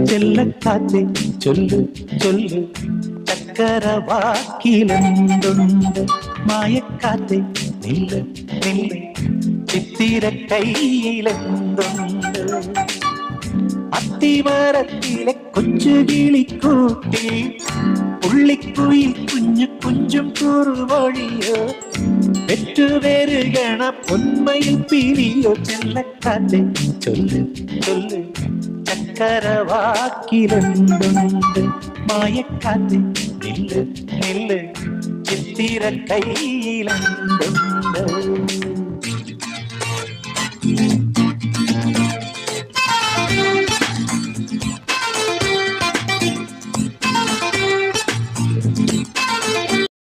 ചെല്ലക്കാറ്റെ ചൊല്ലു ചൊല്ലു ചക്കരവാക്കിലെന്തുണ്ട് മായക്കാറ്റെ നില്ല് നില്ല് ചിത്തിര കയ്യിലെന്തുണ്ട് അത്തിമരത്തിലെ കൊച്ചു കിളിക്കൂട്ടി പുള്ളിക്കുയിൽ കുഞ്ഞു കുഞ്ചും കുറുവഴിയോ പെറ്റുവരുകണ പൊന്മയിൽ പിരിയോ ചെല്ലക്കാറ്റെ ചൊല്ലു ചൊല്ലു ചക്കരവാക്കിലെന്തുണ്ട് മായക്കാറ്റെ നില്ല് നില്ല് ചിത്തിര കയ്യിലെന്തുണ്ട്